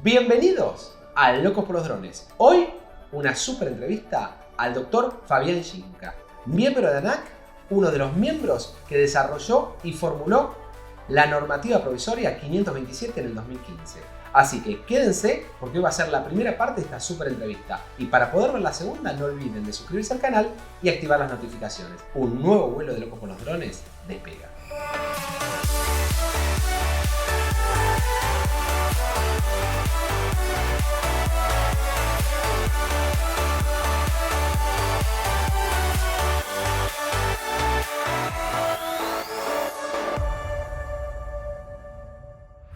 Bienvenidos a Locos por los Drones. Hoy una super entrevista al doctor Fabián Ginca, miembro de ANAC, uno de los miembros que desarrolló y formuló la normativa provisoria 527 en el 2015. Así que quédense porque hoy va a ser la primera parte de esta super entrevista. Y para poder ver la segunda no olviden de suscribirse al canal y activar las notificaciones. Un nuevo vuelo de Locos por los Drones despega.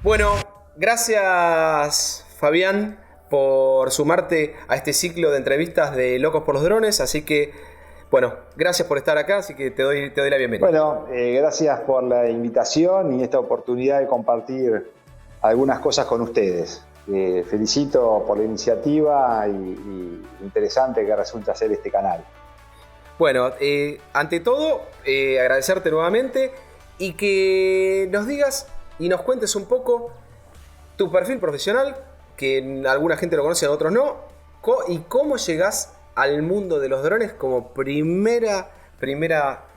Bueno, gracias Fabián por sumarte a este ciclo de entrevistas de Locos por los Drones, así que, bueno, gracias por estar acá, así que te doy la bienvenida. Bueno, gracias por la invitación y esta oportunidad de compartir algunas cosas con ustedes. Felicito por la iniciativa y interesante que resulta ser este canal. Bueno, ante todo, agradecerte nuevamente y que nos digas y nos cuentes un poco tu perfil profesional, que alguna gente lo conoce, a otros no, y cómo llegás al mundo de los drones como primera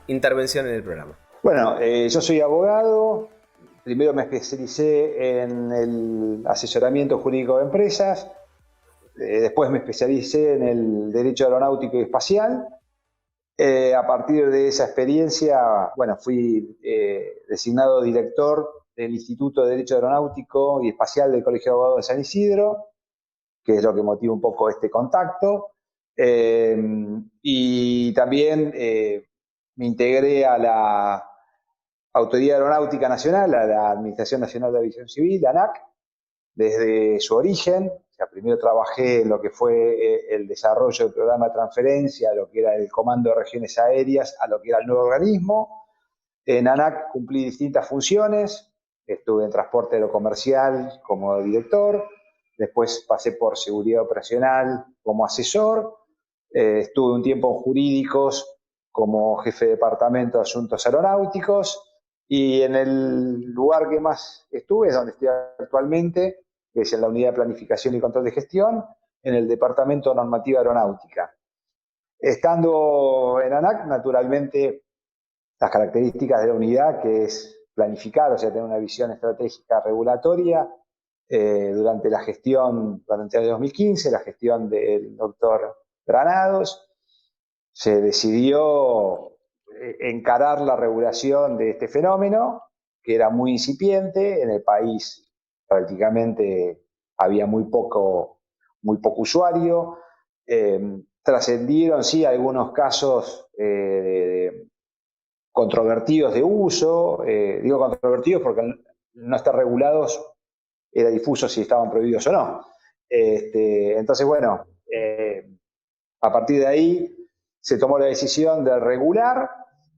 intervención en el programa. Bueno, yo soy abogado, primero me especialicé en el asesoramiento jurídico de empresas, después me especialicé en el derecho aeronáutico y espacial. A partir de esa experiencia, bueno, fui designado director del Instituto de Derecho Aeronáutico y Espacial del Colegio de Abogados de San Isidro, que es lo que motiva un poco este contacto. Y también me integré a la Autoridad Aeronáutica Nacional, a la Administración Nacional de Aviación Civil, ANAC, desde su origen. O sea, primero trabajé en lo que fue el desarrollo del programa de transferencia, lo que era el Comando de Regiones Aéreas, a lo que era el nuevo organismo. En ANAC cumplí distintas funciones. Estuve en transporte aerocomercial como director, después pasé por seguridad operacional como asesor, estuve un tiempo en jurídicos como jefe de departamento de asuntos aeronáuticos y en el lugar que más estuve es donde estoy actualmente, que es en la Unidad de Planificación y Control de Gestión, en el Departamento de Normativa Aeronáutica. Estando en ANAC, naturalmente, las características de la unidad, que es planificar, o sea, tener una visión estratégica regulatoria, durante la gestión, durante el año 2015, la gestión del doctor Granados, se decidió encarar la regulación de este fenómeno, que era muy incipiente, en el país prácticamente había muy poco usuario, trascendieron sí algunos casos controvertidos de uso, digo controvertidos porque no estar regulados era difuso si estaban prohibidos o no. Entonces, bueno, a partir de ahí se tomó la decisión de regular.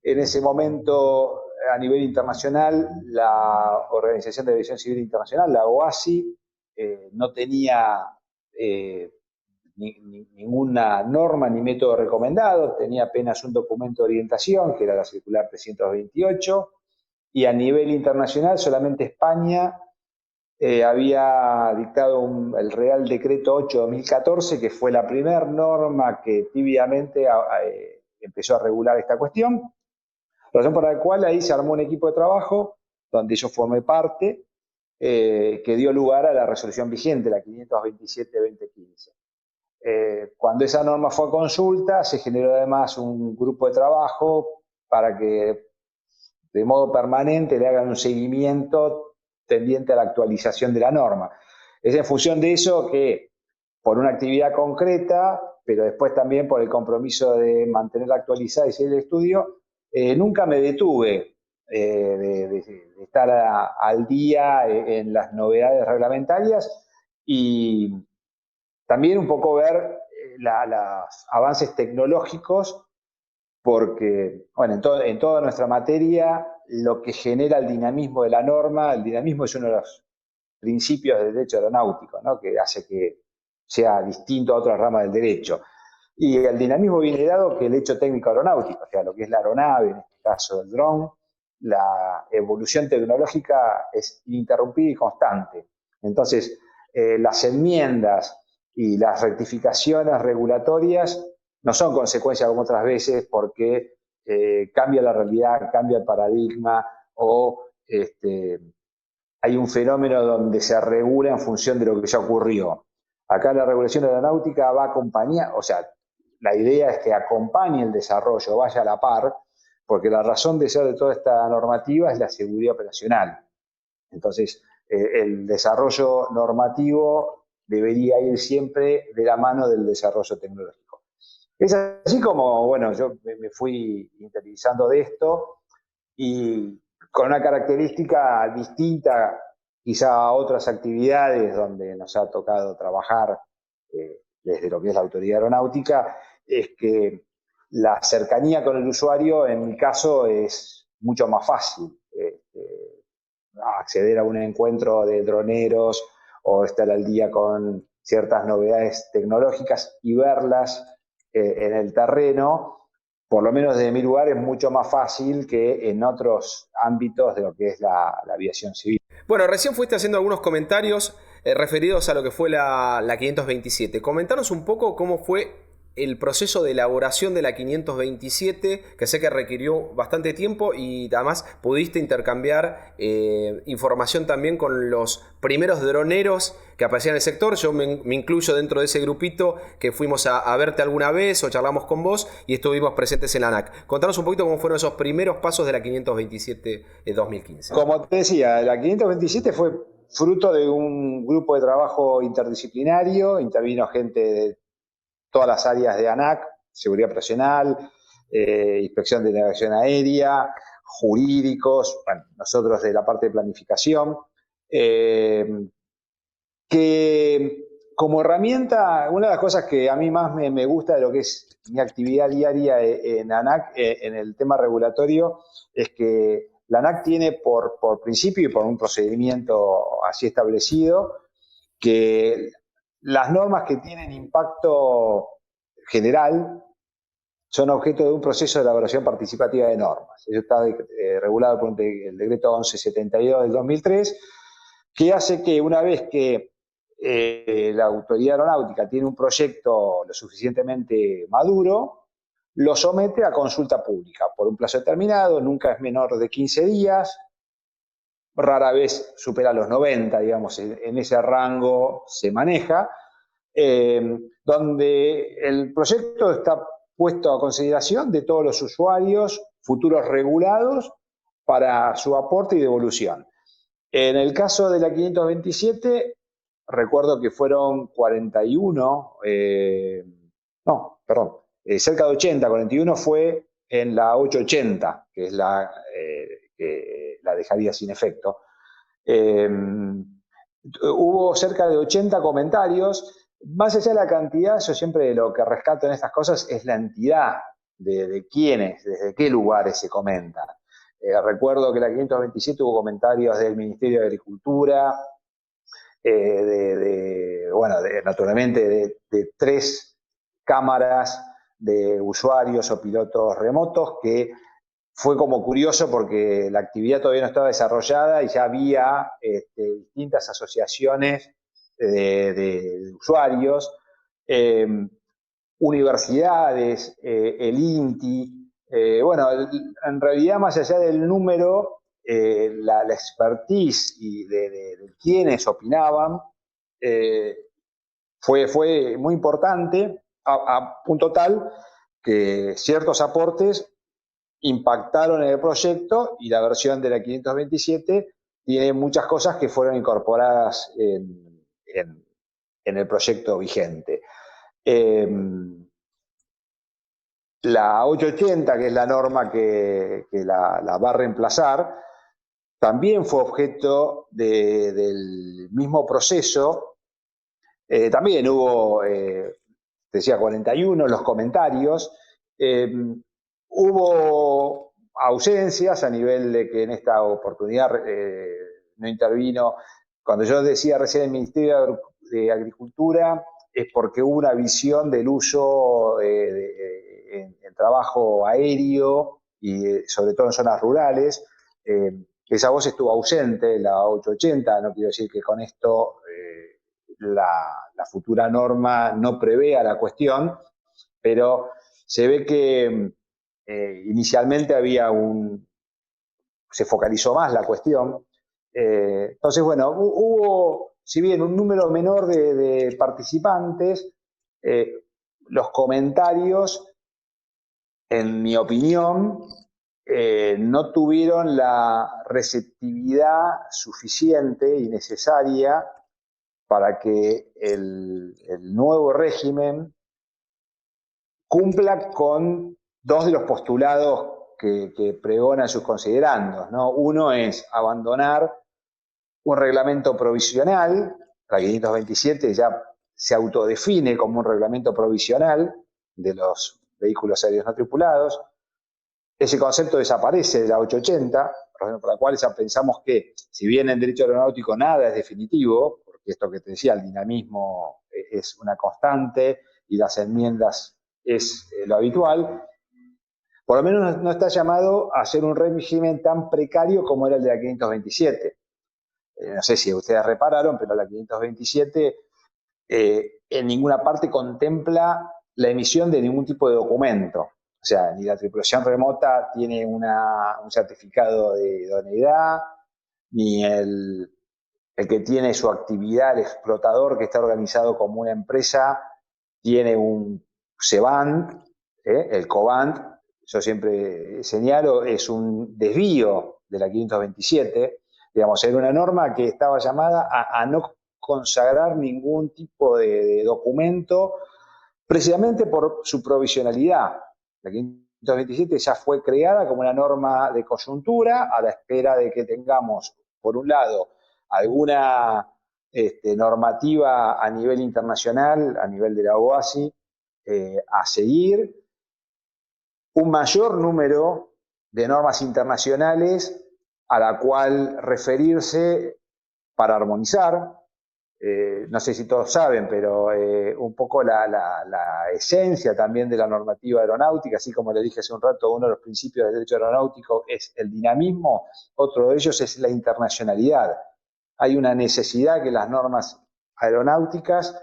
En ese momento, a nivel internacional, la Organización de Aviación Civil Internacional, la OASI, no tenía ninguna norma ni método recomendado, tenía apenas un documento de orientación, que era la circular 328, y a nivel internacional solamente España había dictado el Real Decreto 8/2014, que fue la primera norma que tibiamente empezó a regular esta cuestión, razón por la cual ahí se armó un equipo de trabajo donde yo formé parte, que dio lugar a la resolución vigente, la 527/2015. Cuando esa norma fue a consulta, se generó además un grupo de trabajo para que de modo permanente le hagan un seguimiento tendiente a la actualización de la norma. Es en función de eso que, por una actividad concreta, pero después también por el compromiso de mantenerla actualizada y seguir el estudio, nunca me detuve de estar al día en las novedades reglamentarias y también un poco ver los avances tecnológicos, porque, bueno, en toda nuestra materia, lo que genera el dinamismo de la norma, el dinamismo es uno de los principios del derecho aeronáutico, ¿no?, que hace que sea distinto a otras ramas del derecho. Y el dinamismo viene dado que el hecho técnico aeronáutico, o sea, lo que es la aeronave, en este caso el dron, la evolución tecnológica es ininterrumpida y constante. Entonces, las enmiendas y las rectificaciones regulatorias no son consecuencia como otras veces porque cambia la realidad, cambia el paradigma o hay un fenómeno donde se regula en función de lo que ya ocurrió. Acá la regulación aeronáutica va a acompañar, o sea, la idea es que acompañe el desarrollo, vaya a la par, porque la razón de ser de toda esta normativa es la seguridad operacional. Entonces, el desarrollo normativo debería ir siempre de la mano del desarrollo tecnológico. Es así como, bueno, yo me fui interiorizando de esto y con una característica distinta quizá a otras actividades donde nos ha tocado trabajar desde lo que es la autoridad aeronáutica, es que la cercanía con el usuario en mi caso es mucho más fácil. Acceder a un encuentro de droneros o estar al día con ciertas novedades tecnológicas y verlas en el terreno, por lo menos desde mi lugar, es mucho más fácil que en otros ámbitos de lo que es la aviación civil. Bueno, recién fuiste haciendo algunos comentarios referidos a lo que fue la 527. Comentanos un poco cómo fue el proceso de elaboración de la 527, que sé que requirió bastante tiempo y además pudiste intercambiar información también con los primeros droneros que aparecían en el sector. Yo me incluyo dentro de ese grupito que fuimos a verte alguna vez o charlamos con vos y estuvimos presentes en la ANAC. Contanos un poquito cómo fueron esos primeros pasos de la 527 2015. Como te decía, la 527 fue fruto de un grupo de trabajo interdisciplinario, intervino gente de todas las áreas de ANAC, seguridad operacional, inspección de navegación aérea, jurídicos, bueno, nosotros de la parte de planificación, que como herramienta, una de las cosas que a mí más me gusta de lo que es mi actividad diaria en ANAC, en el tema regulatorio, es que la ANAC tiene por principio y por un procedimiento así establecido, que las normas que tienen impacto general son objeto de un proceso de elaboración participativa de normas. Eso está regulado por el decreto 1172 del 2003, que hace que una vez que la autoridad aeronáutica tiene un proyecto lo suficientemente maduro, lo somete a consulta pública por un plazo determinado, nunca es menor de 15 días, rara vez supera los 90, digamos, en ese rango se maneja, donde el proyecto está puesto a consideración de todos los usuarios futuros regulados para su aporte y devolución. En el caso de la 527, recuerdo que fueron 41, cerca de 80, 41 fue en la 880, que es la que la dejaría sin efecto. Hubo cerca de 80 comentarios. Más allá de la cantidad, yo siempre lo que rescato en estas cosas es la entidad de quiénes, desde qué lugares se comentan. Recuerdo que la 527 hubo comentarios del Ministerio de Agricultura, naturalmente de 3 cámaras de usuarios o pilotos remotos, que fue como curioso porque la actividad todavía no estaba desarrollada y ya había distintas asociaciones de usuarios, universidades, el INTI. En realidad, más allá del número, la expertise y de quienes opinaban fue muy importante a punto tal que ciertos aportes impactaron en el proyecto y la versión de la 527 tiene muchas cosas que fueron incorporadas en el proyecto vigente. La 880, que es la norma que la va a reemplazar, también fue objeto del mismo proceso. También hubo, decía 41, los comentarios. Hubo ausencias a nivel de que en esta oportunidad no intervino. Cuando yo decía recién el Ministerio de Agricultura, es porque hubo una visión del uso en trabajo aéreo y sobre todo en zonas rurales. Esa voz estuvo ausente, la 880, no quiero decir que con esto la futura norma no prevea la cuestión, pero se ve que inicialmente se focalizó más la cuestión. Entonces, bueno, hubo, si bien un número menor de participantes, los comentarios, en mi opinión, no tuvieron la receptividad suficiente y necesaria para que el nuevo régimen cumpla con dos de los postulados que pregonan sus considerandos, ¿no? Uno es abandonar un reglamento provisional, la 527 ya se autodefine como un reglamento provisional de los vehículos aéreos no tripulados. Ese concepto desaparece de la 880, por la cual ya pensamos que, si bien en derecho aeronáutico nada es definitivo, porque esto que te decía, el dinamismo es una constante y las enmiendas es lo habitual, por lo menos no está llamado a ser un régimen tan precario como era el de la 527. No sé si ustedes repararon, pero la 527 en ninguna parte contempla la emisión de ningún tipo de documento. O sea, ni la tripulación remota tiene un certificado de idoneidad, ni el que tiene su actividad, el explotador que está organizado como una empresa, tiene un CEBAN, el COBAND, yo siempre señalo, es un desvío de la 527, digamos, era una norma que estaba llamada a no consagrar ningún tipo de documento, precisamente por su provisionalidad. La 527 ya fue creada como una norma de coyuntura a la espera de que tengamos, por un lado, alguna normativa a nivel internacional, a nivel de la OASI, a seguir, un mayor número de normas internacionales a la cual referirse para armonizar. No sé si todos saben, pero un poco la esencia también de la normativa aeronáutica, así como le dije hace un rato, uno de los principios del derecho aeronáutico es el dinamismo, otro de ellos es la internacionalidad. Hay una necesidad que las normas aeronáuticas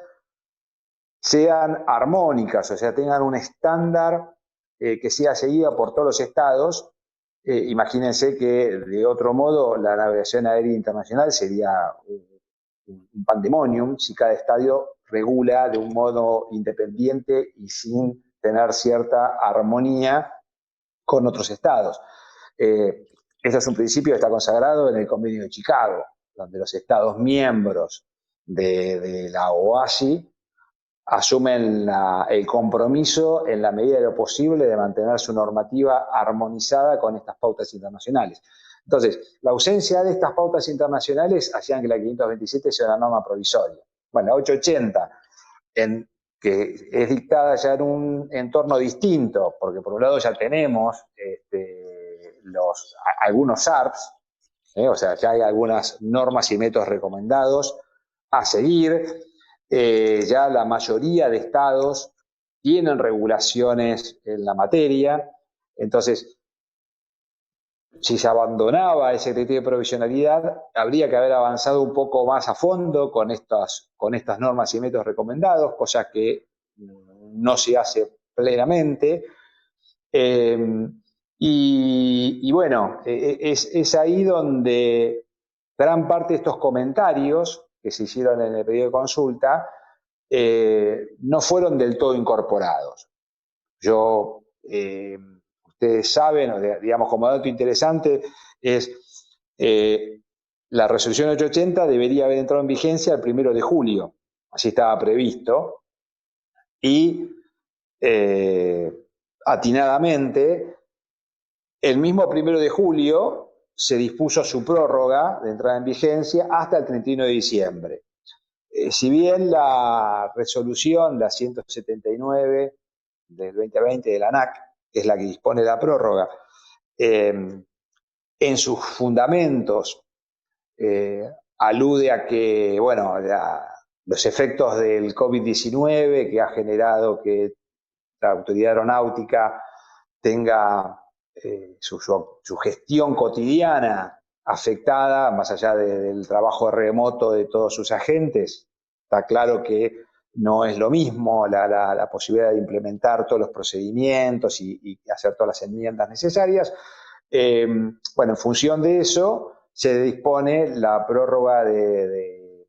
sean armónicas, o sea, tengan un estándar que sea seguida por todos los estados. Imagínense que de otro modo la navegación aérea internacional sería un pandemonium si cada estadio regula de un modo independiente y sin tener cierta armonía con otros estados. Este es un principio que está consagrado en el Convenio de Chicago, donde los estados miembros de la OASI asumen el compromiso en la medida de lo posible de mantener su normativa armonizada con estas pautas internacionales. Entonces, la ausencia de estas pautas internacionales hacían que la 527 sea una norma provisoria. Bueno, la 880, que es dictada ya en un entorno distinto, porque por un lado ya tenemos algunos ARPS, o sea, ya hay algunas normas y métodos recomendados a seguir. Ya la mayoría de estados tienen regulaciones en la materia, entonces, si se abandonaba ese criterio de provisionalidad, habría que haber avanzado un poco más a fondo con estas normas y métodos recomendados, cosa que no se hace plenamente. Y bueno, es ahí donde gran parte de estos comentarios que se hicieron en el pedido de consulta no fueron del todo incorporados. Ustedes saben, o digamos como dato interesante, es la resolución 880 debería haber entrado en vigencia el 1 de julio, así estaba previsto, y atinadamente, el mismo 1 de julio se dispuso su prórroga de entrada en vigencia hasta el 31 de diciembre. Si bien la resolución, la 179 del 2020 de la ANAC, que es la que dispone de la prórroga, en sus fundamentos alude a que, bueno, los efectos del COVID-19 que ha generado que la autoridad aeronáutica tenga su gestión cotidiana afectada, más allá del trabajo remoto de todos sus agentes, está claro que no es lo mismo la posibilidad de implementar todos los procedimientos y hacer todas las enmiendas necesarias. Bueno, en función de eso, se dispone la prórroga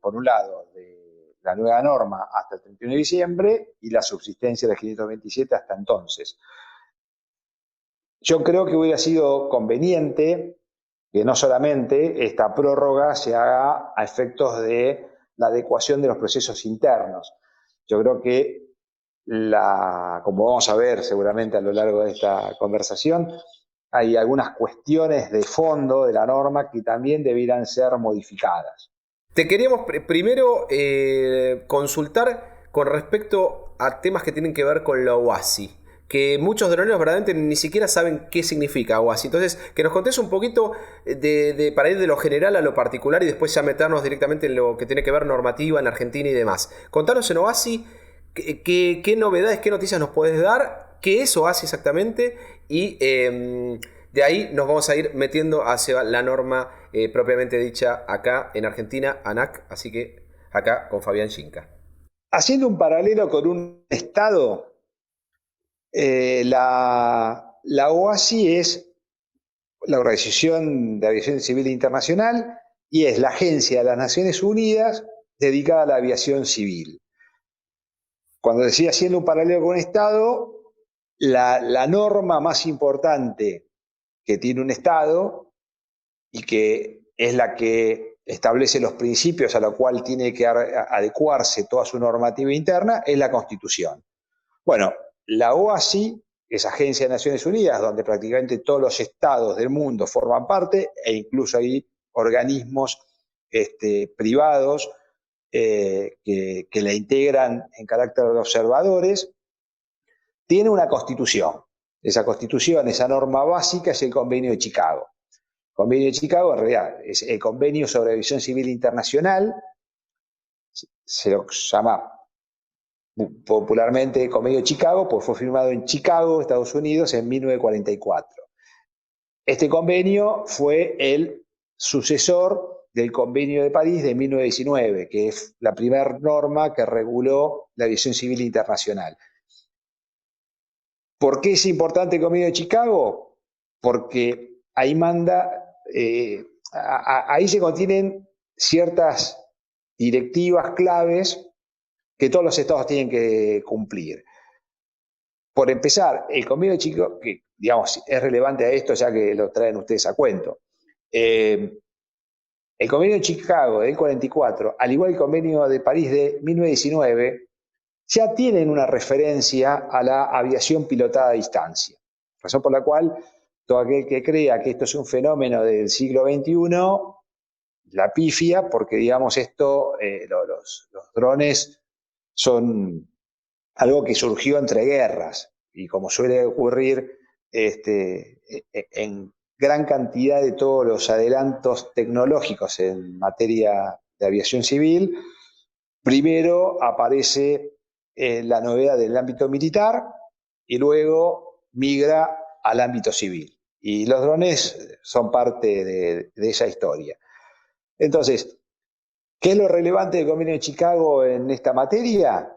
por un lado, de la nueva norma hasta el 31 de diciembre y la subsistencia del 527 hasta entonces. Yo creo que hubiera sido conveniente que no solamente esta prórroga se haga a efectos de la adecuación de los procesos internos. Yo creo que, como vamos a ver seguramente a lo largo de esta conversación, hay algunas cuestiones de fondo de la norma que también debieran ser modificadas. Te queríamos primero consultar con respecto a temas que tienen que ver con la OASI, que muchos droneros verdaderamente ni siquiera saben qué significa OASI. Entonces, que nos contés un poquito para ir de lo general a lo particular y después ya meternos directamente en lo que tiene que ver normativa en Argentina y demás. Contanos en OASI qué novedades, qué noticias nos podés dar, qué es OASI exactamente y de ahí nos vamos a ir metiendo hacia la norma propiamente dicha acá en Argentina, ANAC, así que acá con Fabián Xinca. Haciendo un paralelo con un estado, la OASI es la Organización de Aviación Civil Internacional y es la agencia de las Naciones Unidas dedicada a la aviación civil. Cuando decía haciendo un paralelo con un estado, la norma más importante que tiene un Estado y que es la que establece los principios a los cuales tiene que adecuarse toda su normativa interna, es la Constitución. Bueno, la OASI, esa agencia de Naciones Unidas, donde prácticamente todos los estados del mundo forman parte, e incluso hay organismos privados que la integran en carácter de observadores, tiene una constitución. Esa constitución, esa norma básica es el Convenio de Chicago. El Convenio de Chicago en realidad es el Convenio sobre Aviación Civil Internacional, se lo llama popularmente Convenio de Chicago, pues fue firmado en Chicago, Estados Unidos, en 1944. Este convenio fue el sucesor del Convenio de París de 1919, que es la primera norma que reguló la aviación civil internacional. ¿Por qué es importante el Convenio de Chicago? Porque ahí ahí se contienen ciertas directivas claves que todos los estados tienen que cumplir. Por empezar, el Convenio de Chicago, que digamos es relevante a esto ya que lo traen ustedes a cuento, el Convenio de Chicago del 44, al igual que el Convenio de París de 1919, ya tienen una referencia a la aviación pilotada a distancia. Razón por la cual todo aquel que crea que esto es un fenómeno del siglo XXI, la pifia, porque digamos los drones son algo que surgió entre guerras y como suele ocurrir en gran cantidad de todos los adelantos tecnológicos en materia de aviación civil, primero aparece la novedad del ámbito militar y luego migra al ámbito civil. Y los drones son parte de esa historia. Entonces, ¿qué es lo relevante del Convenio de Chicago en esta materia?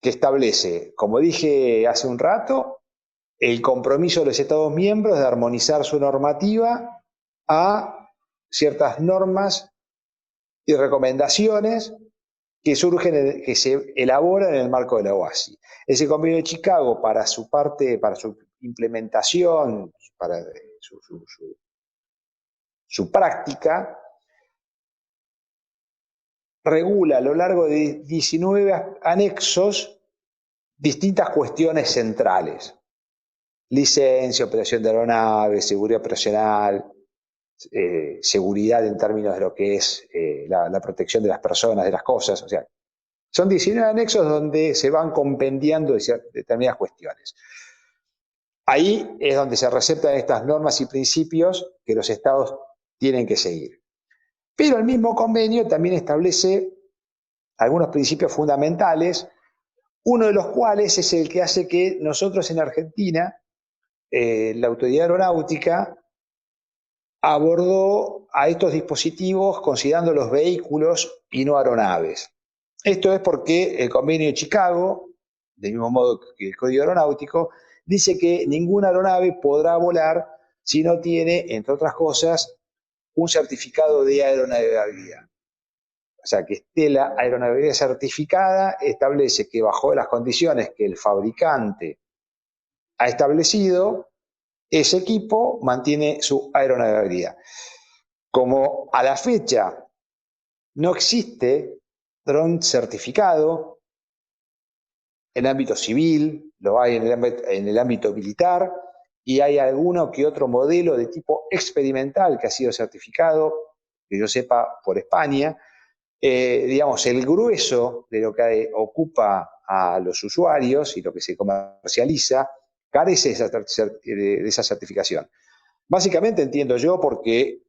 Que establece, como dije hace un rato, el compromiso de los Estados miembros de armonizar su normativa a ciertas normas y recomendaciones que surgen, que se elaboran en el marco de la OASI. Ese Convenio de Chicago, para su parte, para su implementación, para su práctica, regula a lo largo de 19 anexos distintas cuestiones centrales. Licencia, operación de aeronaves, seguridad operacional, seguridad en términos de lo que es la protección de las personas, de las cosas. O sea, son 19 anexos donde se van compendiando determinadas cuestiones. Ahí es donde se receptan estas normas y principios que los estados tienen que seguir. Pero el mismo convenio también establece algunos principios fundamentales, uno de los cuales es el que hace que nosotros en Argentina, la Autoridad Aeronáutica, abordó a estos dispositivos considerando los vehículos y no aeronaves. Esto es porque el convenio de Chicago, del mismo modo que el Código Aeronáutico, dice que ninguna aeronave podrá volar si no tiene, entre otras cosas, un certificado de aeronavegabilidad. O sea, que esté la aeronavegabilidad certificada establece que bajo las condiciones que el fabricante ha establecido, ese equipo mantiene su aeronavegabilidad. Como a la fecha no existe dron certificado en el ámbito civil, lo hay en el ámbito militar, y hay alguno que otro modelo de tipo experimental que ha sido certificado, que yo sepa, por España. Digamos, el grueso de lo que ocupa a los usuarios y lo que se comercializa carece de esa certificación. Básicamente entiendo yo porque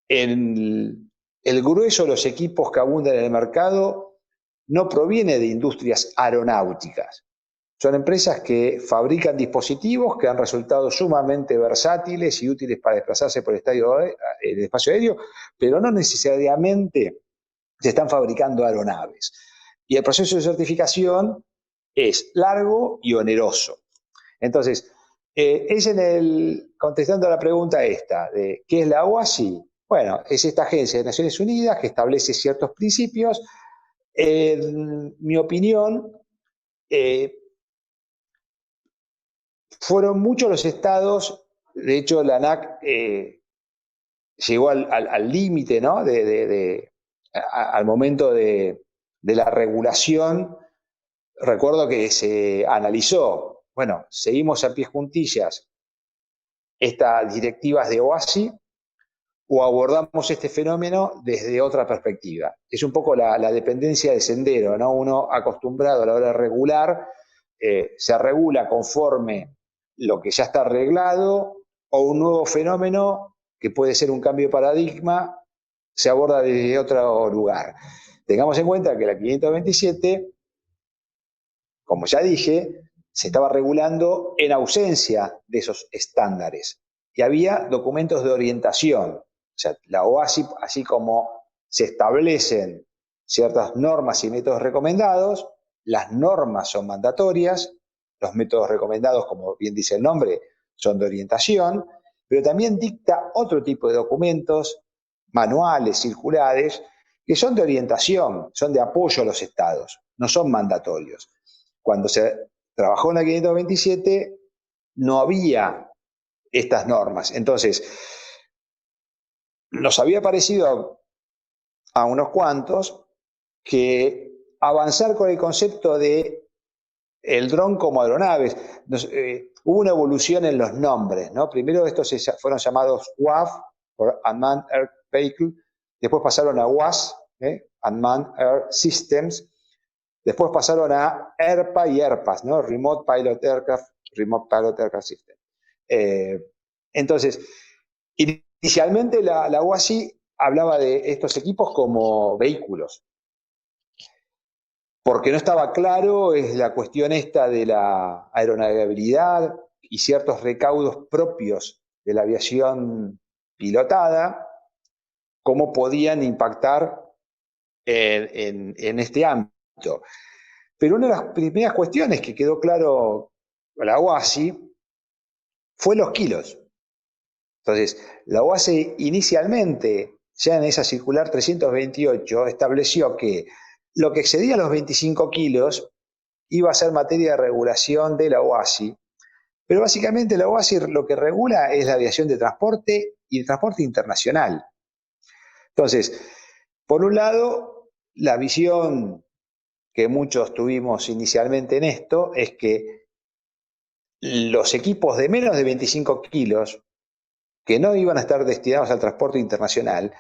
el grueso de los equipos que abundan en el mercado no proviene de industrias aeronáuticas. Son empresas que fabrican dispositivos que han resultado sumamente versátiles y útiles para desplazarse por el espacio aéreo, pero no necesariamente se están fabricando aeronaves. Y el proceso de certificación es largo y oneroso. Entonces, contestando a la pregunta esta, de ¿qué es la OASI? Bueno, es esta agencia de Naciones Unidas que establece ciertos principios. En mi opinión, fueron muchos los estados, de hecho la ANAC llegó al límite, ¿no? Al momento de la regulación. Recuerdo que se analizó, bueno, seguimos a pie juntillas estas directivas de OASI o abordamos este fenómeno desde otra perspectiva. Es un poco la dependencia de sendero, ¿no? Uno acostumbrado a la hora de regular, se regula conforme lo que ya está arreglado o un nuevo fenómeno que puede ser un cambio de paradigma, se aborda desde otro lugar. Tengamos en cuenta que la 527, como ya dije, se estaba regulando en ausencia de esos estándares y había documentos de orientación. O sea, la OASI, así como se establecen ciertas normas y métodos recomendados, las normas son mandatorias, los métodos recomendados, como bien dice el nombre, son de orientación, pero también dicta otro tipo de documentos, manuales, circulares, que son de orientación, son de apoyo a los estados, no son mandatorios. Cuando se trabajó en la 527 no había estas normas. Entonces, nos había parecido a unos cuantos que avanzar con el concepto de el dron como aeronaves. Hubo una evolución en los nombres, ¿no? Primero estos fueron llamados UAV, por Unmanned Air Vehicle, después pasaron a UAS, Unmanned Air Systems, después pasaron a ERPA y ERPAS, ¿no? Remote Pilot Aircraft System. Entonces, inicialmente la OASI hablaba de estos equipos como vehículos, porque no estaba claro es la cuestión esta de la aeronavegabilidad y ciertos recaudos propios de la aviación pilotada, cómo podían impactar en este ámbito. Pero una de las primeras cuestiones que quedó claro con la OASI fue los kilos. Entonces, la OASI inicialmente, ya en esa circular 328, estableció que lo que excedía los 25 kilos iba a ser materia de regulación de la OASI, pero básicamente la OASI lo que regula es la aviación de transporte y el transporte internacional. Entonces, por un lado, la visión que muchos tuvimos inicialmente en esto es que los equipos de menos de 25 kilos que no iban a estar destinados al transporte internacional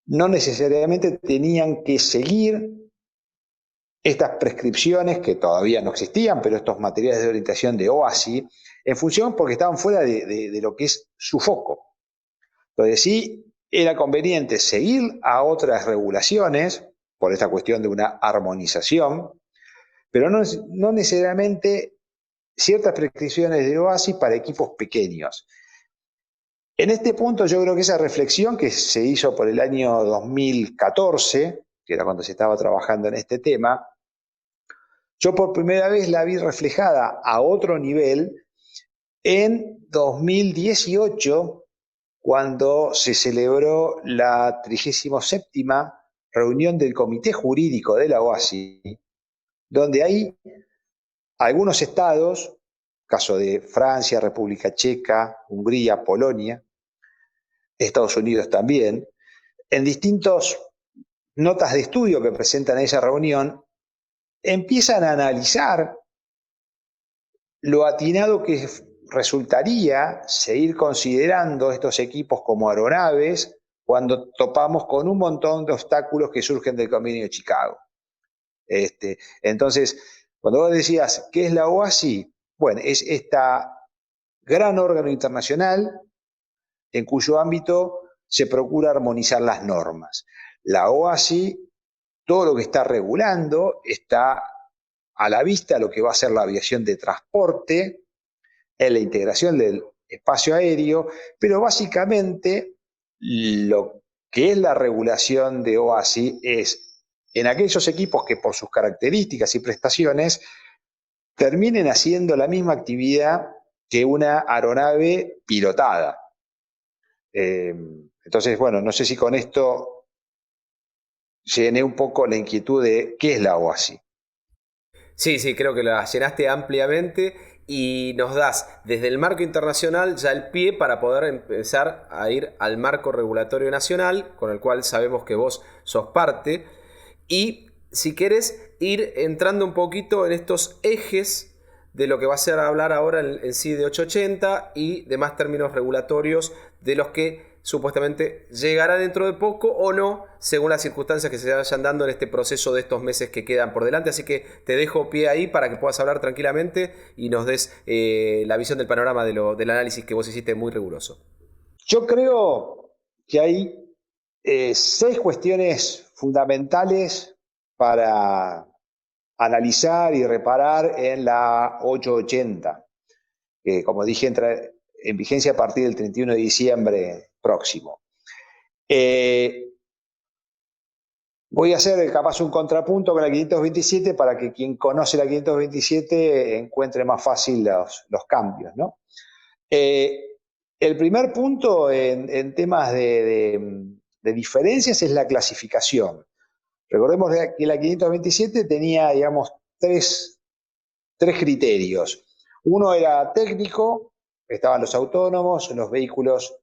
no necesariamente tenían que seguir estas prescripciones que todavía no existían, pero estos materiales de orientación de OASI, en función porque estaban fuera de lo que es su foco. Entonces sí era conveniente seguir a otras regulaciones por esta cuestión de una armonización, pero no necesariamente ciertas prescripciones de OASI para equipos pequeños. En este punto yo creo que esa reflexión que se hizo por el año 2014 que era cuando se estaba trabajando en este tema, yo por primera vez la vi reflejada a otro nivel en 2018, cuando se celebró la 37ª reunión del Comité Jurídico de la OASI, donde ahí algunos estados, caso de Francia, República Checa, Hungría, Polonia, Estados Unidos también, en distintas notas de estudio que presentan en esa reunión, empiezan a analizar lo atinado que resultaría seguir considerando estos equipos como aeronaves cuando topamos con un montón de obstáculos que surgen del Convenio de Chicago. Entonces, cuando vos decías, ¿qué es la OASI? Bueno, es esta gran órgano internacional en cuyo ámbito se procura armonizar las normas. La OASI, todo lo que está regulando está a la vista lo que va a ser la aviación de transporte, en la integración del espacio aéreo, pero básicamente lo que es la regulación de OASI es en aquellos equipos que por sus características y prestaciones terminen haciendo la misma actividad que una aeronave pilotada. Entonces, bueno, no sé si con esto llené un poco la inquietud de qué es la OASI. Sí, sí, creo que la llenaste ampliamente y nos das desde el marco internacional ya el pie para poder empezar a ir al marco regulatorio nacional, con el cual sabemos que vos sos parte, y si querés ir entrando un poquito en estos ejes de lo que va a ser hablar ahora en sí de 880 y demás términos regulatorios de los que supuestamente llegará dentro de poco o no, según las circunstancias que se vayan dando en este proceso de estos meses que quedan por delante. Así que te dejo pie ahí para que puedas hablar tranquilamente y nos des la visión del panorama del análisis que vos hiciste muy riguroso. Yo creo que hay 6 cuestiones fundamentales para analizar y reparar en la 880, que como dije entra en vigencia a partir del 31 de diciembre próximo. Voy a hacer capaz un contrapunto con la 527 para que quien conoce la 527 encuentre más fácil los cambios, ¿no? El primer punto en temas de diferencias es la clasificación. Recordemos que la 527 tenía, digamos, tres criterios. Uno era técnico, estaban los autónomos, los vehículos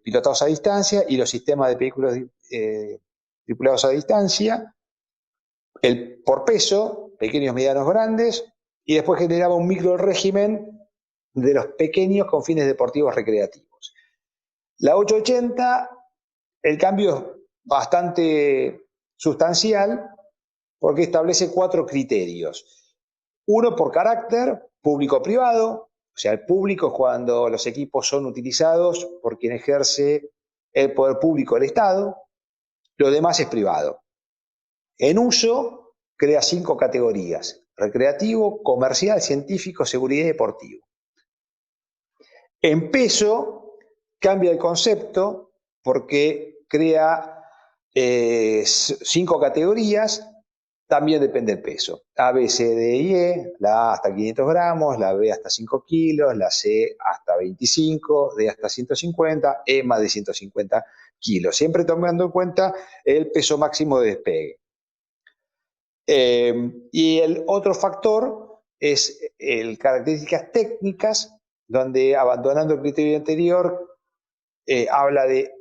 pilotados a distancia y los sistemas de vehículos tripulados a distancia, por peso, pequeños, medianos, grandes, y después generaba un micro régimen de los pequeños con fines deportivos recreativos. La 880, el cambio es bastante sustancial porque establece 4 criterios. Uno por carácter, público-privado, o sea, el público es cuando los equipos son utilizados por quien ejerce el poder público del Estado, lo demás es privado. En uso, crea 5 categorías: recreativo, comercial, científico, seguridad y deportivo. En peso, cambia el concepto porque crea 5 categorías, también depende del peso. A, B, C, D y E, la A hasta 500 gramos, la B hasta 5 kilos, la C hasta 25, D hasta 150, E más de 150 kilos, siempre tomando en cuenta el peso máximo de despegue. Y el otro factor es características técnicas, donde abandonando el criterio anterior, habla de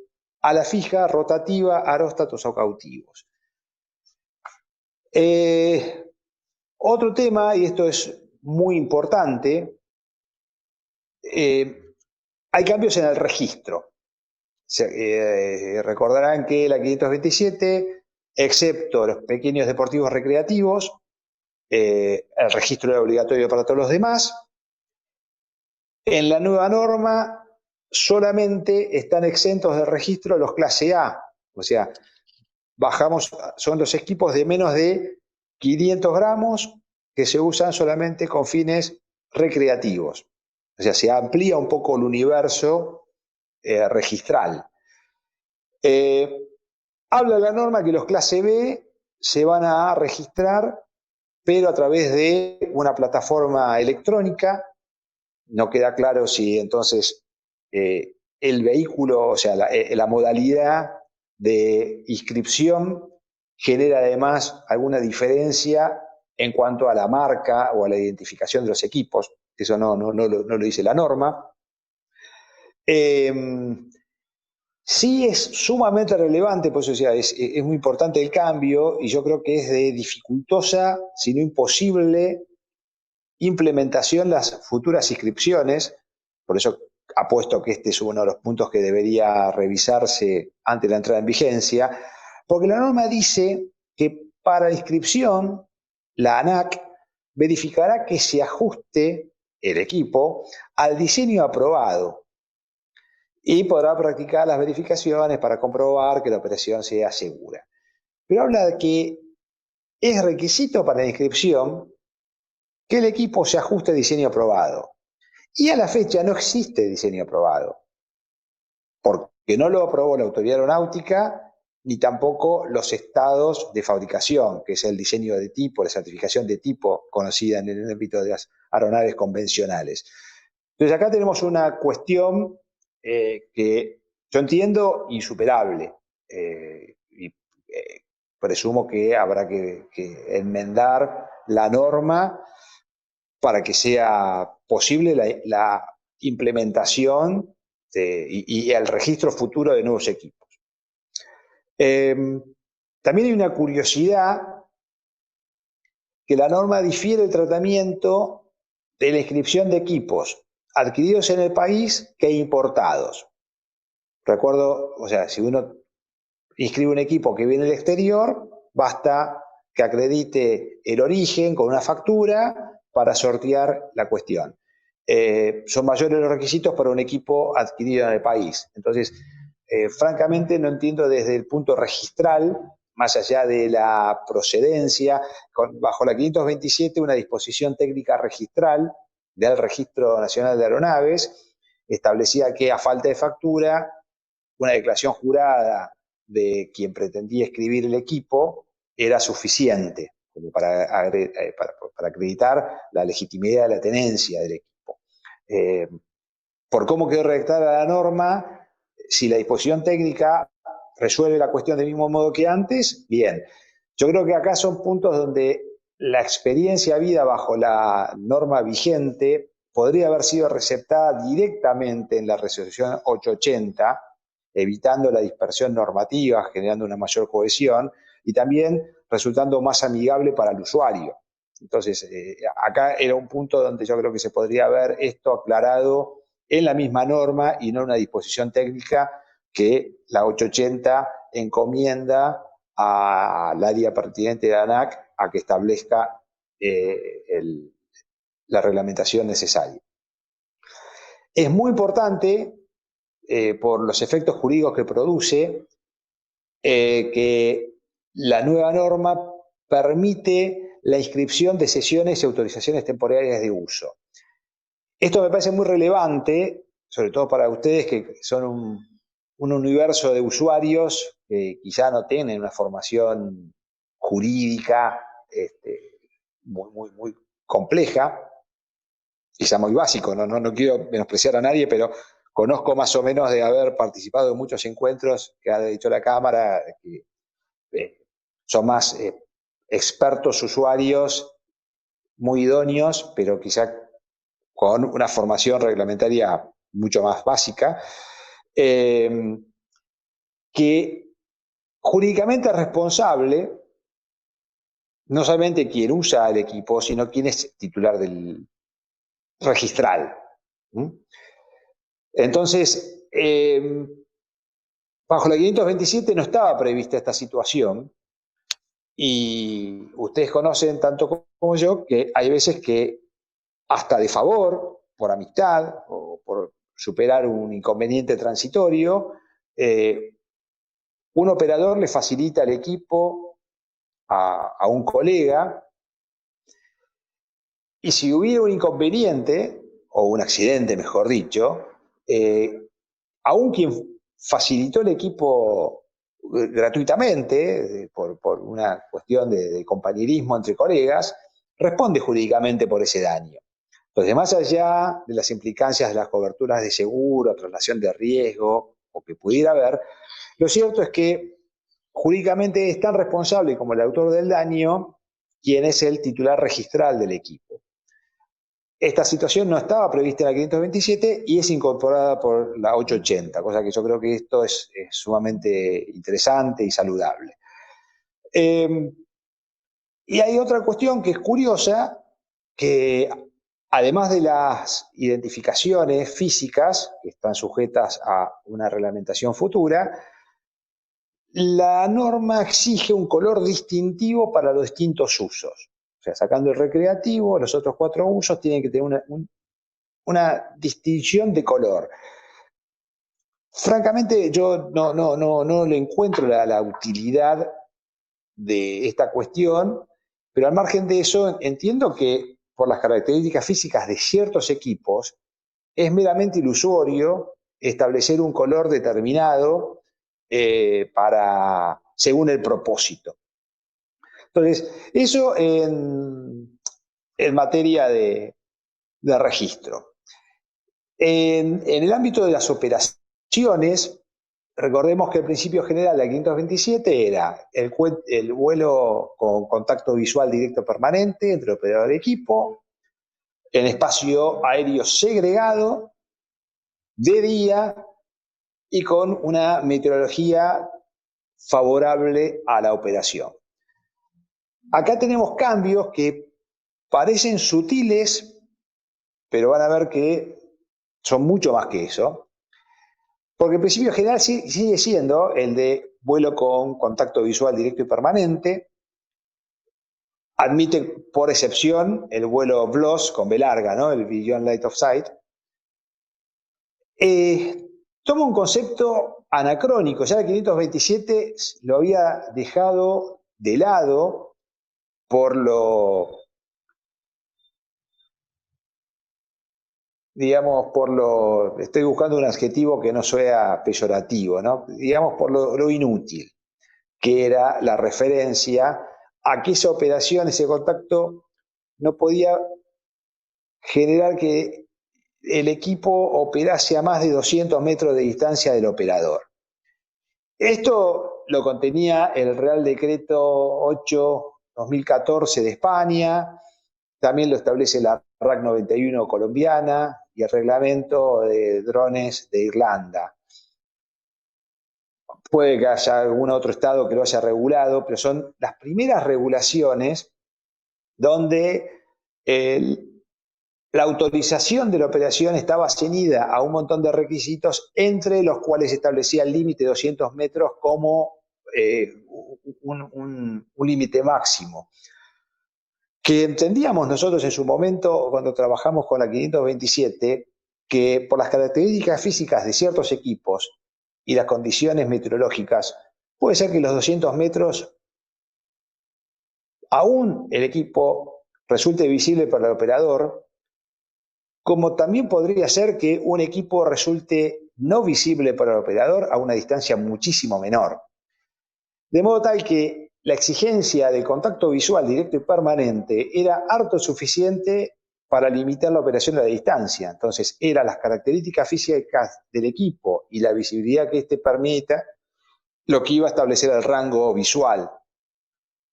ala fija, rotativa, aeróstatos o cautivos. Otro tema, y esto es muy importante, hay cambios en el registro. Recordarán que la 527, excepto los pequeños deportivos recreativos, el registro era obligatorio para todos los demás. En la nueva norma solamente están exentos de registro los clase A, o sea, son los equipos de menos de 500 gramos que se usan solamente con fines recreativos. O sea, se amplía un poco el universo registral. Habla la norma que los clase B se van a registrar, pero a través de una plataforma electrónica. No queda claro si entonces el vehículo, o sea, la modalidad de inscripción genera además alguna diferencia en cuanto a la marca o a la identificación de los equipos. Eso no lo dice la norma. Sí es sumamente relevante, pues, o sea, es muy importante el cambio y yo creo que es de dificultosa, si no imposible, implementación las futuras inscripciones. Por eso apuesto que este es uno de los puntos que debería revisarse ante la entrada en vigencia, porque la norma dice que para la inscripción la ANAC verificará que se ajuste el equipo al diseño aprobado y podrá practicar las verificaciones para comprobar que la operación sea segura. Pero habla de que es requisito para la inscripción que el equipo se ajuste al diseño aprobado. Y a la fecha no existe diseño aprobado, porque no lo aprobó la Autoridad Aeronáutica ni tampoco los estados de fabricación, que es el diseño de tipo, la certificación de tipo conocida en el ámbito de las aeronaves convencionales. Entonces acá tenemos una cuestión que yo entiendo insuperable y presumo que habrá que enmendar la norma para que sea posible la implementación y el registro futuro de nuevos equipos. También hay una curiosidad que la norma difiere el tratamiento de la inscripción de equipos adquiridos en el país que importados. Recuerdo, o sea, si uno inscribe un equipo que viene del exterior, basta que acredite el origen con una factura para sortear la cuestión. Son mayores los requisitos para un equipo adquirido en el país. Entonces, francamente no entiendo desde el punto registral, más allá de la procedencia, bajo la 527 una disposición técnica registral del Registro Nacional de Aeronaves establecía que a falta de factura, una declaración jurada de quien pretendía escribir el equipo era suficiente como para acreditar la legitimidad de la tenencia del equipo. Por cómo quedó redactada la norma, si la disposición técnica resuelve la cuestión del mismo modo que antes, bien. Yo creo que acá son puntos donde la experiencia vida bajo la norma vigente podría haber sido receptada directamente en la resolución 880, evitando la dispersión normativa, generando una mayor cohesión y también resultando más amigable para el usuario. Entonces, acá era un punto donde yo creo que se podría haber esto aclarado en la misma norma y no en una disposición técnica que la 880 encomienda al área pertinente de ANAC a que establezca la reglamentación necesaria. Es muy importante, por los efectos jurídicos que produce, que la nueva norma permite la inscripción de cesiones y autorizaciones temporarias de uso. Esto me parece muy relevante, sobre todo para ustedes que son un universo de usuarios que quizá no tienen una formación jurídica muy compleja, quizá muy básico, no quiero menospreciar a nadie, pero conozco más o menos de haber participado en muchos encuentros que ha dicho la Cámara, que son más expertos usuarios, muy idóneos, pero quizá con una formación reglamentaria mucho más básica, que jurídicamente es responsable no solamente quien usa el equipo, sino quien es titular del registral. Entonces, bajo la 527 no estaba prevista esta situación y ustedes conocen tanto como yo que hay veces que hasta de favor, por amistad o por superar un inconveniente transitorio, un operador le facilita el equipo a un colega y si hubiera un inconveniente, o un accidente mejor dicho, aún quien facilitó el equipo gratuitamente, por una cuestión de compañerismo entre colegas, responde jurídicamente por ese daño. Entonces, más allá de las implicancias de las coberturas de seguro, traslación de riesgo o que pudiera haber, lo cierto es que jurídicamente es tan responsable como el autor del daño quien es el titular registral del equipo. Esta situación no estaba prevista en la 527 y es incorporada por la 880, cosa que yo creo que esto es sumamente interesante y saludable. Y hay otra cuestión que es curiosa, que además de las identificaciones físicas, que están sujetas a una reglamentación futura, la norma exige un color distintivo para los distintos usos. O sea, sacando el recreativo, los otros 4 usos tienen que tener una distinción de color. Francamente, yo no le encuentro la utilidad de esta cuestión, pero al margen de eso, entiendo que por las características físicas de ciertos equipos, es meramente ilusorio establecer un color determinado según el propósito. Entonces, eso en materia de registro. En el ámbito de las operaciones, recordemos que el principio general de la 527 era el vuelo con contacto visual directo permanente entre operador y equipo, en espacio aéreo segregado, de día y con una meteorología favorable a la operación. Acá tenemos cambios que parecen sutiles, pero van a ver que son mucho más que eso, porque el principio general sigue siendo el de vuelo con contacto visual directo y permanente, admite por excepción el vuelo BLOS con B larga, ¿no? El Beyond Light of Sight. Toma un concepto anacrónico, ya el 527 lo había dejado de lado por estoy buscando un adjetivo que no sea peyorativo, ¿no? Digamos por lo inútil, que era la referencia a que esa operación, ese contacto, no podía generar que el equipo operase a más de 200 metros de distancia del operador. Esto lo contenía el Real Decreto 8/2014 de España, también lo establece la RAC 91 colombiana y el reglamento de drones de Irlanda. Puede que haya algún otro estado que lo haya regulado, pero son las primeras regulaciones donde la autorización de la operación estaba ceñida a un montón de requisitos, entre los cuales se establecía el límite de 200 metros como un límite máximo. Que entendíamos nosotros en su momento, cuando trabajamos con la 527, que por las características físicas de ciertos equipos y las condiciones meteorológicas, puede ser que los 200 metros, aún el equipo resulte visible para el operador, como también podría ser que un equipo resulte no visible para el operador a una distancia muchísimo menor. De modo tal que la exigencia del contacto visual directo y permanente era harto suficiente para limitar la operación a la distancia. Entonces, eran las características físicas del equipo y la visibilidad que éste permita lo que iba a establecer el rango visual.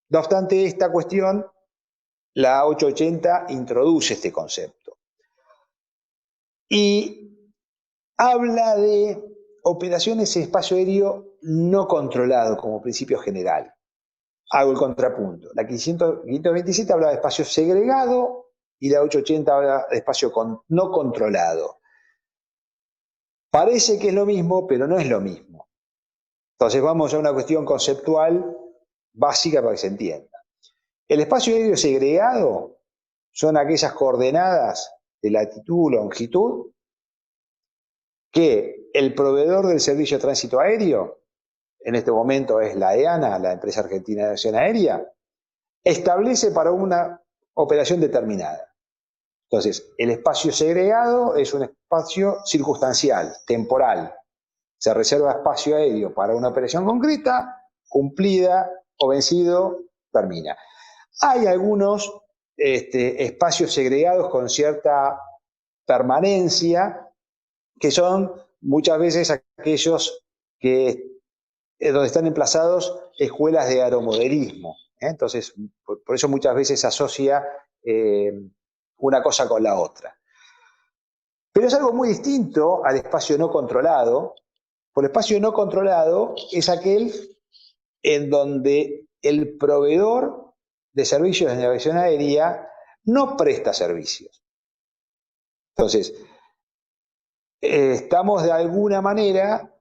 No obstante esta cuestión, la 880 introduce este concepto. Y habla de operaciones en espacio aéreo no controlado como principio general. Hago el contrapunto. La 527 habla de espacio segregado y la 880 habla de espacio no controlado. Parece que es lo mismo, pero no es lo mismo. Entonces vamos a una cuestión conceptual básica para que se entienda. El espacio aéreo segregado son aquellas coordenadas de latitud, longitud, que el proveedor del servicio de tránsito aéreo, en este momento es la EANA, la Empresa Argentina de Aviación Aérea, establece para una operación determinada. Entonces, el espacio segregado es un espacio circunstancial, temporal. Se reserva espacio aéreo para una operación concreta, cumplida o vencido, termina. Hay algunos espacios segregados con cierta permanencia, que son muchas veces aquellos que donde están emplazados escuelas de aeromodelismo. Entonces, por eso muchas veces se asocia una cosa con la otra. Pero es algo muy distinto al espacio no controlado, porque el espacio no controlado es aquel en donde el proveedor de servicios de navegación aérea no presta servicios. Entonces, estamos de alguna manera,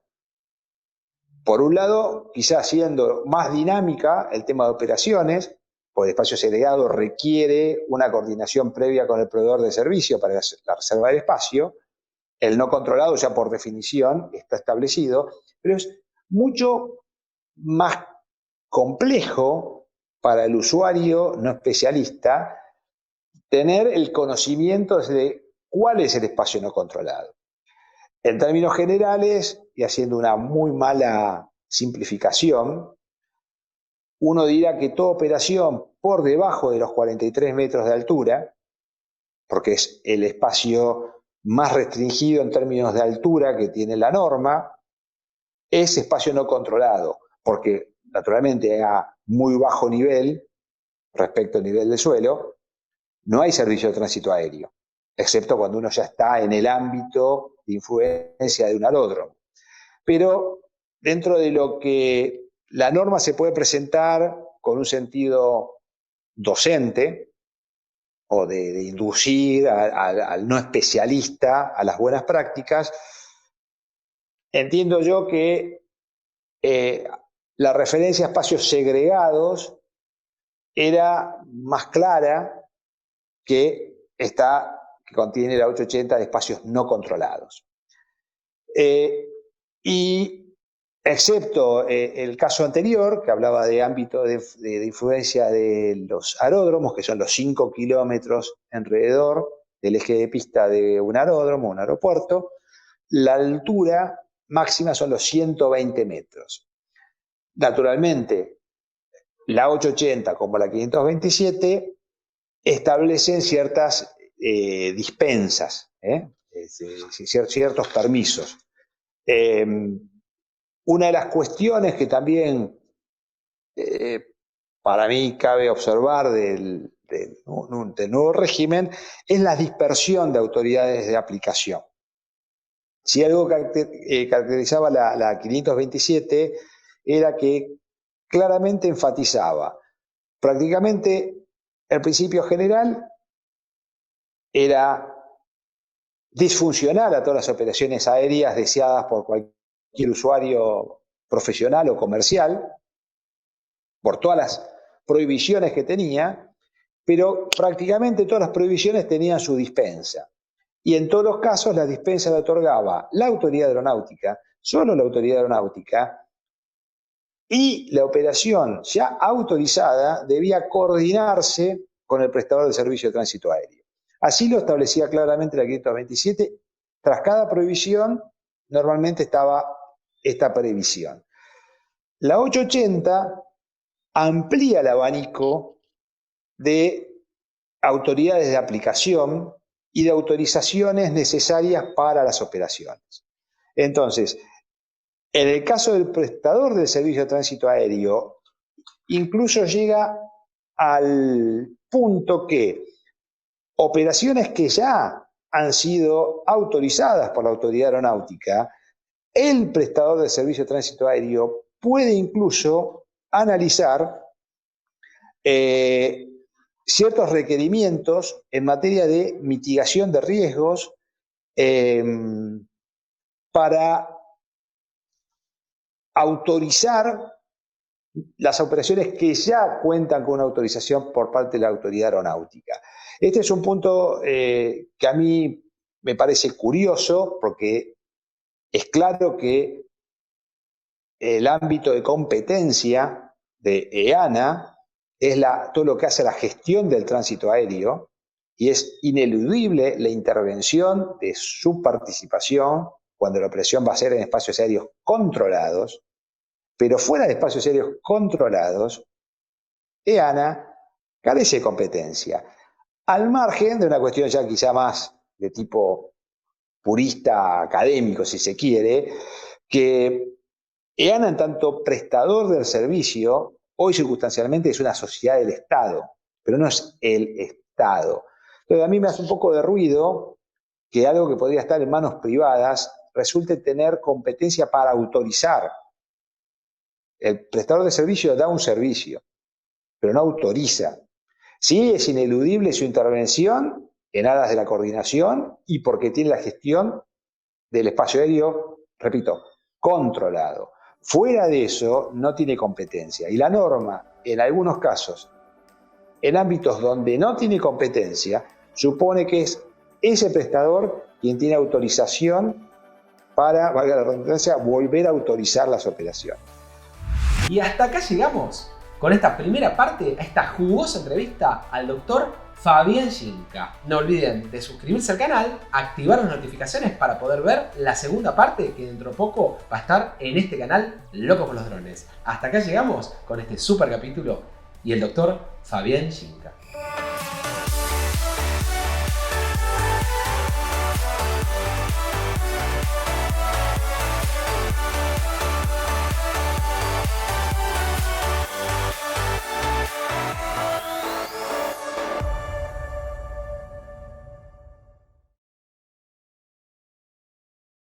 por un lado, quizás haciendo más dinámica el tema de operaciones, porque el espacio segregado requiere una coordinación previa con el proveedor de servicio para la reserva del espacio. El no controlado ya por definición está establecido, pero es mucho más complejo para el usuario no especialista tener el conocimiento de cuál es el espacio no controlado. En términos generales, y haciendo una muy mala simplificación, uno dirá que toda operación por debajo de los 43 metros de altura, porque es el espacio más restringido en términos de altura que tiene la norma, es espacio no controlado, porque naturalmente a muy bajo nivel, respecto al nivel del suelo, no hay servicio de tránsito aéreo, excepto cuando uno ya está en el ámbito de influencia de un aeródromo. Pero dentro de lo que la norma se puede presentar con un sentido docente o de inducir al no especialista a las buenas prácticas, entiendo yo que la referencia a espacios segregados era más clara que esta que contiene la 880 de espacios no controlados. Y excepto el caso anterior, que hablaba de ámbito de influencia de los aeródromos, que son los 5 kilómetros alrededor del eje de pista de un aeródromo, un aeropuerto, la altura máxima son los 120 metros. Naturalmente, la 880 como la 527 establecen ciertas dispensas, ciertos permisos. Una de las cuestiones que también para mí cabe observar del nuevo régimen es la dispersión de autoridades de aplicación. Si algo caracterizaba la 527 era que claramente enfatizaba prácticamente el principio general era disfuncionar a todas las operaciones aéreas deseadas por cualquier usuario profesional o comercial, por todas las prohibiciones que tenía, pero prácticamente todas las prohibiciones tenían su dispensa. Y en todos los casos la dispensa la otorgaba la autoridad aeronáutica, solo la autoridad aeronáutica, y la operación ya autorizada debía coordinarse con el prestador de servicio de tránsito aéreo. Así lo establecía claramente la 527. Tras cada prohibición, normalmente estaba esta previsión. La 880 amplía el abanico de autoridades de aplicación y de autorizaciones necesarias para las operaciones. Entonces, en el caso del prestador del servicio de tránsito aéreo, incluso llega al punto que operaciones que ya han sido autorizadas por la autoridad aeronáutica, el prestador de servicio de tránsito aéreo puede incluso analizar ciertos requerimientos en materia de mitigación de riesgos para autorizar las operaciones que ya cuentan con una autorización por parte de la autoridad aeronáutica. Este es un punto que a mí me parece curioso porque es claro que el ámbito de competencia de EANA es todo lo que hace la gestión del tránsito aéreo y es ineludible la intervención de su participación cuando la operación va a ser en espacios aéreos controlados, pero fuera de espacios aéreos controlados, EANA carece de competencia. Al margen de una cuestión ya quizá más de tipo purista académico, si se quiere, que EANA, en tanto prestador del servicio, hoy circunstancialmente es una sociedad del Estado, pero no es el Estado. Entonces, a mí me hace un poco de ruido que algo que podría estar en manos privadas resulte tener competencia para autorizar. El prestador de servicio da un servicio, pero no autoriza. Sí, es ineludible su intervención en aras de la coordinación y porque tiene la gestión del espacio aéreo, repito, controlado. Fuera de eso, no tiene competencia. Y la norma, en algunos casos, en ámbitos donde no tiene competencia, supone que es ese prestador quien tiene autorización para, valga la redundancia, volver a autorizar las operaciones. Y hasta acá llegamos con esta primera parte, a esta jugosa entrevista al doctor Fabián Cinca. No olviden de suscribirse al canal, activar las notificaciones para poder ver la segunda parte que dentro de poco va a estar en este canal Loco por los Drones. Hasta acá llegamos con este super capítulo y el doctor Fabián Cinca.